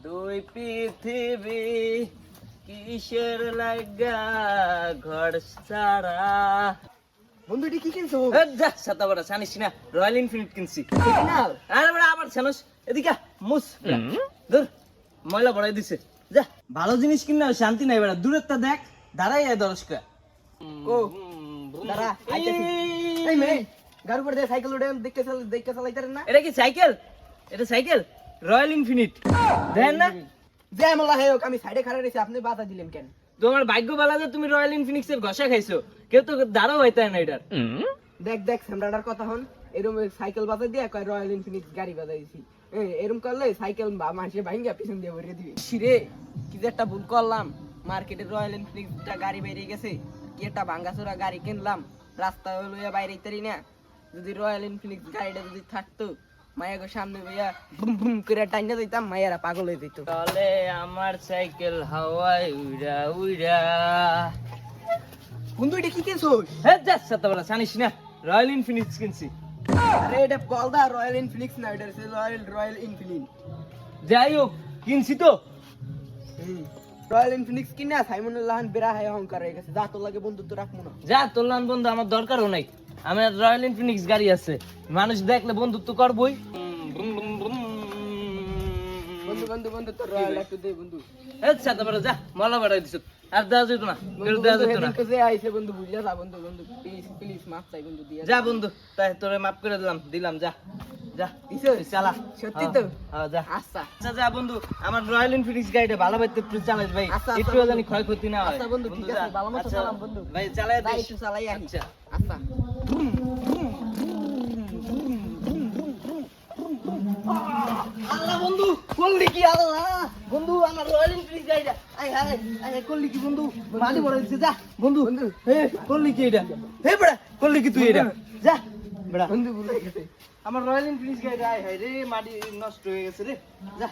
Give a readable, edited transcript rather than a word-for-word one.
দুই পৃথিবী কিসের লাগা ঘর সারা। বন্ধু এটি কি কিনছো? যা সাতা বড় জানিস না, রয়্যাল এনফিল্ড কিনছি। আরে বড় আবার জানোস, এদিকে মুস দূর ময়লা পড়াই দিছে। যা ভালো জিনিস কিনা শান্তি নাই বেড়া, দূরেরটা দেখ, দাঁড়াই দরজকা। ও দাঁড়া, আইতাছি। এই মেয়ে গাড়ি উপর দিয়ে সাইকেল উঠে দেখতে চালাইতারেন না? এটা কি সাইকেল? এটা সাইকেল রয়্যাল ইনফিনিট দেন না। জয় মোল্লা হে, আমি সাইডে খাড়া রয়েছি, আপনি বাধা দিলেন কেন? তোমার ভাগ্য ভালো যে তুমি রয়্যাল ইনফিনিক্স এর ঘষা খাইছো, কেউ তো দাঁড়াও হইতে না এটার। দেখ সামরাটার কথা হন, এরকম সাইকেল বাজাই দিয়ে কয় রয়্যাল ইনফিনিক্স গাড়ি বাজাই দিছি। এরকম করলে সাইকেল মানুষের ভাঙ্গা পিছন দিয়ে ভরিয়ে দিবি। সিরে কি যে একটা ভুল করলাম, মার্কেটে রয়্যাল ইনফিনিক্সটা গাড়ি বাইরে গেছে, কি একটা ভাঙ্গাচোরা গাড়ি কিনলাম, রাস্তায় লইয়া বাইরে ইতারি না। যদি রয়্যাল ইনফিনিক্স গাড়িটা যদি থাকতো, মায়াগো সামনে বইয়া বুম বুম করে টাইনা দিতাম, মায়েরা পাগল হয়ে যেত। চলে আমার সাইকেল হাওয়ায় উড়া উড়া। বন্ধু এটা কি কিনছো? হ্যাঁ যা সাতা বড় জানিস না, রয়্যাল ইনফিনিক্স কিনছি। আরে এটা বলদা রয়্যাল ইনফিনিক্স না, এটা হচ্ছে রয়্যাল ইনফিনিট। যাই হোক কিনছি তো। রয়্যাল ইনফিনিক্স কিনা সাইমনের লাহান বেড়া হায় অহংকার হয়ে গেছে, যা তোর লাগে বন্ধুত্ব রাখবো না। যা তোলান বন্ধু, আমার দরকারও নাই, আমার রয়্যাল ইনফিনিক্স গাড়ি আছে, মানুষ দেখলে বন্ধুত্ব করবই। বন্ধু তোর রয়্যাল একটু দে বন্ধু। আচ্ছা তারপরে যা মলা বাড়াই দিছ, আর দেওয়া যেত না, কেউ দেওয়া যেত না। যে আইছে বন্ধু বুঝলা যা বন্ধু, প্লিজ মাফ চাই বন্ধু দিয়া যা বন্ধু, তাই তোরে মাফ করে দিলাম যা যা দিছো চালা। সত্যি তো? হ্যাঁ যা। আচ্ছা আচ্ছা যা বন্ধু, আমার রয়্যাল ইনফিনিক্স গাড়িটা ভালো ভাবে একটু চালাইস ভাই, আচ্ছা, একটু জানি ক্ষয়ক্ষতি না হয়। আচ্ছা বন্ধু ঠিক যা। আছে, ভালো মতো আচ্ছা, চালাম বন্ধু। ভাই চালাই তাই দিস। একটু চালাই আহি। আচ্ছা। আচ্ছা আল্লাহ বন্ধু করলি কি? আল্লাহ বন্ধু আমার রয়্যাল ইনফিনিক্স গাড়িটা আই হাই আই করলি কি বন্ধু? মাটি পড়ে দিছে, যা বন্ধু হে করলি কি এটা? হে বড়া করলি কি তুই এটা? যা বড়া, বন্ধু ভুলে গেছে। আমার রয়্যাল ইনফিনিক্স গাড়িটা আয় হায় রে, মাটি নষ্ট হয়ে গেছে রে, যা।